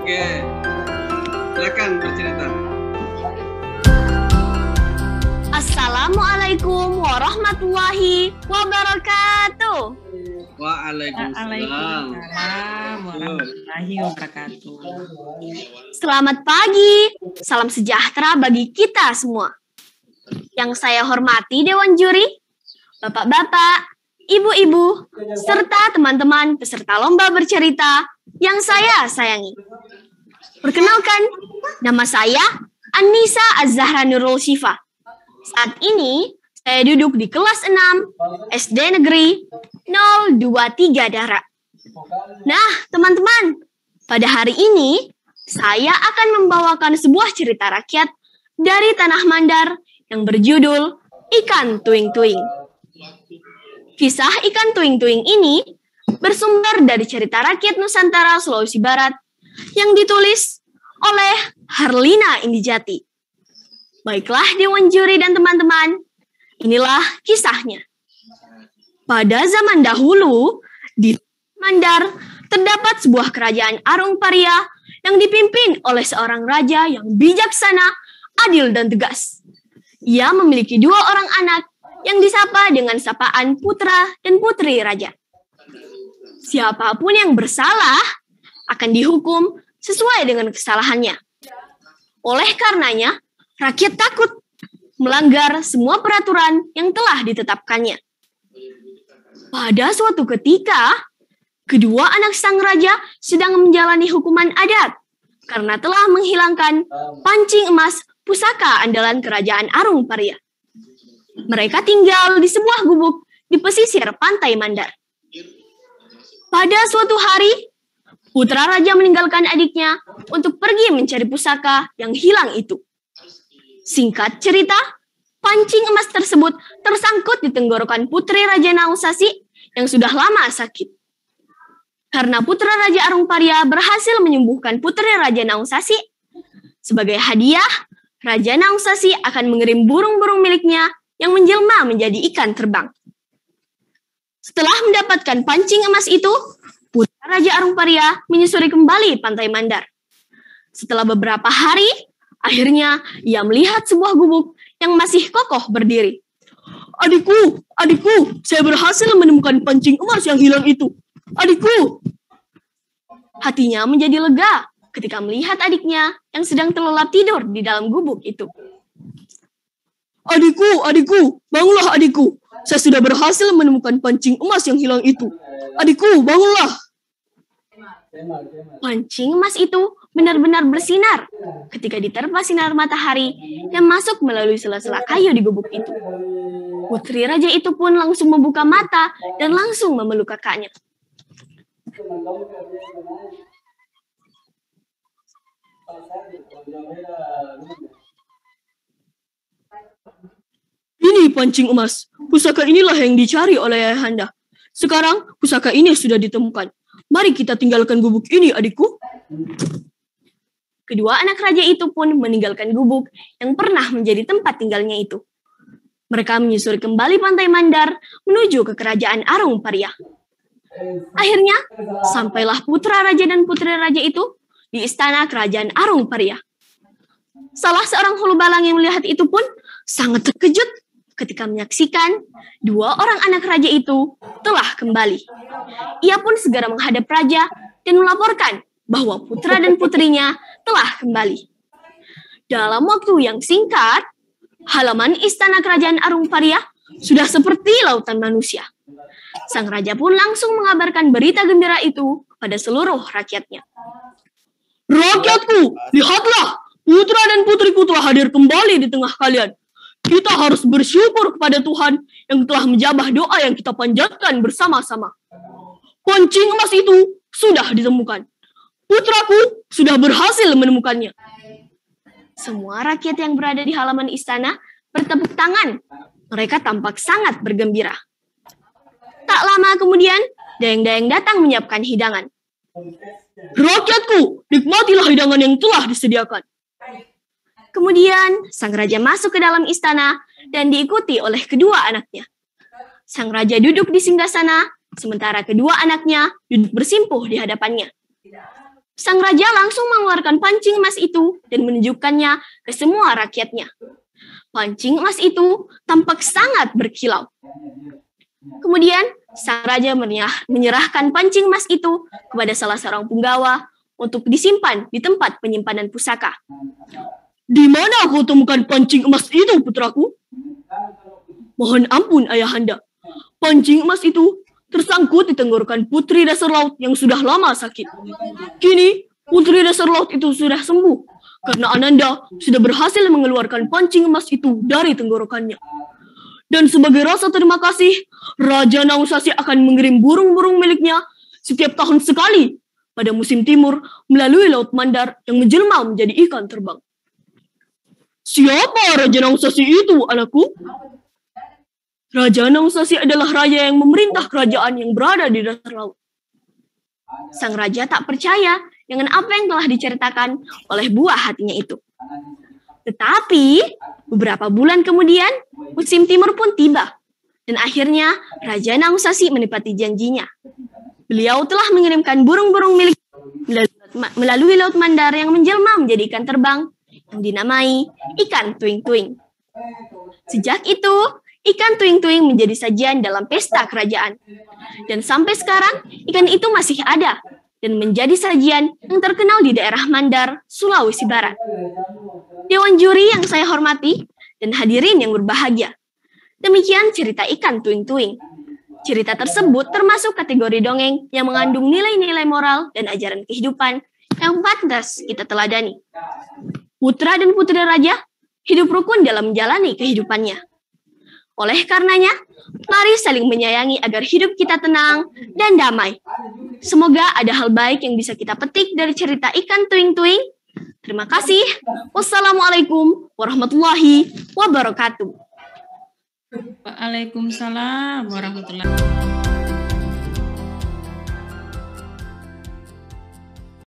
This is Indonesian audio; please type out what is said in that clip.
Oke, silakan bercerita. Assalamualaikum warahmatullahi wabarakatuh. Waalaikumsalam warahmatullahi wabarakatuh. Selamat pagi, salam sejahtera bagi kita semua. Yang saya hormati Dewan Juri, Bapak-bapak, Ibu-ibu, serta teman-teman peserta lomba bercerita yang saya sayangi. Perkenalkan, nama saya Annisa Az-Zahra Nurul Syifa. Saat ini, saya duduk di kelas 6 SD Negeri 023 Dara. Nah, teman-teman, pada hari ini, saya akan membawakan sebuah cerita rakyat dari Tanah Mandar yang berjudul Ikan Tuing-Tuing. Kisah ikan tuing-tuing ini bersumber dari cerita rakyat Nusantara Sulawesi Barat yang ditulis oleh Harlina Indijati. Baiklah Dewan Juri dan teman-teman, inilah kisahnya. Pada zaman dahulu, di Mandar terdapat sebuah kerajaan Arung Paria yang dipimpin oleh seorang raja yang bijaksana, adil dan tegas. Ia memiliki 2 orang anak yang disapa dengan sapaan putra dan putri raja. Siapapun yang bersalah akan dihukum sesuai dengan kesalahannya. Oleh karenanya, rakyat takut melanggar semua peraturan yang telah ditetapkannya. Pada suatu ketika, kedua anak sang raja sedang menjalani hukuman adat karena telah menghilangkan pancing emas pusaka andalan kerajaan Arung Paria. Mereka tinggal di sebuah gubuk di pesisir pantai Mandar. Pada suatu hari, putra raja meninggalkan adiknya untuk pergi mencari pusaka yang hilang itu. Singkat cerita, pancing emas tersebut tersangkut di tenggorokan putri Raja Nausasi yang sudah lama sakit. Karena putra Raja Arung Paria berhasil menyembuhkan putri Raja Nausasi, sebagai hadiah, Raja Nausasi akan mengirim burung-burung miliknya yang menjelma menjadi ikan terbang. Setelah mendapatkan pancing emas itu, putra Raja Arung Paria menyusuri kembali pantai Mandar. Setelah beberapa hari, akhirnya ia melihat sebuah gubuk yang masih kokoh berdiri. Adikku, saya berhasil menemukan pancing emas yang hilang itu. Adikku. Hatinya menjadi lega ketika melihat adiknya yang sedang terlelap tidur di dalam gubuk itu. Adikku, bangunlah adikku. Saya sudah berhasil menemukan pancing emas yang hilang itu. Adikku, bangunlah. Pancing emas itu benar-benar bersinar ketika diterpa sinar matahari yang masuk melalui sela-sela kayu di gubuk itu. Putri raja itu pun langsung membuka mata dan langsung memeluk kakaknya. Ini pancing emas. Pusaka inilah yang dicari oleh ayahanda. Sekarang pusaka ini sudah ditemukan. Mari kita tinggalkan gubuk ini, adikku. Kedua anak raja itu pun meninggalkan gubuk yang pernah menjadi tempat tinggalnya itu. Mereka menyusuri kembali pantai Mandar menuju ke kerajaan Arung Paria. Akhirnya, sampailah putra raja dan putri raja itu di istana kerajaan Arung Paria. Salah seorang hulu balang yang melihat itu pun sangat terkejut ketika menyaksikan 2 orang anak raja itu telah kembali. Ia pun segera menghadap raja dan melaporkan bahwa putra dan putrinya telah kembali. Dalam waktu yang singkat, halaman istana kerajaan Arung Paria sudah seperti lautan manusia. Sang raja pun langsung mengabarkan berita gembira itu pada seluruh rakyatnya. Rakyatku, lihatlah, putra dan putriku telah hadir kembali di tengah kalian. Kita harus bersyukur kepada Tuhan yang telah menjabah doa yang kita panjatkan bersama-sama. Pancing emas itu sudah ditemukan. Putraku sudah berhasil menemukannya. Semua rakyat yang berada di halaman istana bertepuk tangan. Mereka tampak sangat bergembira. Tak lama kemudian, dayang-dayang datang menyiapkan hidangan. Rakyatku, nikmatilah hidangan yang telah disediakan. Kemudian, sang raja masuk ke dalam istana dan diikuti oleh kedua anaknya. Sang raja duduk di singgasana, sementara kedua anaknya duduk bersimpuh di hadapannya. Sang raja langsung mengeluarkan pancing emas itu dan menunjukkannya ke semua rakyatnya. Pancing emas itu tampak sangat berkilau. Kemudian, sang raja menyerahkan pancing emas itu kepada salah seorang punggawa untuk disimpan di tempat penyimpanan pusaka. "Di mana kau temukan pancing emas itu, putraku?" "Mohon ampun, ayahanda. Pancing emas itu tersangkut di tenggorokan putri dasar laut yang sudah lama sakit. Kini, putri dasar laut itu sudah sembuh karena Ananda sudah berhasil mengeluarkan pancing emas itu dari tenggorokannya. Dan sebagai rasa terima kasih, Raja Nausasi akan mengirim burung-burung miliknya setiap tahun sekali pada musim timur melalui Laut Mandar yang menjelma menjadi ikan terbang." "Siapa Raja Nausasi itu, anakku?" "Raja Nausasi adalah raja yang memerintah kerajaan yang berada di dasar laut." Sang raja tak percaya dengan apa yang telah diceritakan oleh buah hatinya itu. Tetapi beberapa bulan kemudian musim timur pun tiba dan akhirnya Raja Nausasi menepati janjinya. Beliau telah mengirimkan burung-burung milik melalui Laut Mandar yang menjelma menjadi ikan terbang yang dinamai ikan tuing-tuing. Sejak itu, ikan tuing-tuing menjadi sajian dalam pesta kerajaan. Dan sampai sekarang, ikan itu masih ada dan menjadi sajian yang terkenal di daerah Mandar, Sulawesi Barat. Dewan juri yang saya hormati dan hadirin yang berbahagia. Demikian cerita ikan tuing-tuing. Cerita tersebut termasuk kategori dongeng yang mengandung nilai-nilai moral dan ajaran kehidupan yang pantas kita teladani. Putra dan putri raja hidup rukun dalam menjalani kehidupannya. Oleh karenanya, mari saling menyayangi agar hidup kita tenang dan damai. Semoga ada hal baik yang bisa kita petik dari cerita ikan tuing-tuing. Terima kasih. Wassalamualaikum warahmatullahi wabarakatuh. Waalaikumsalam warahmatullahi wabarakatuh.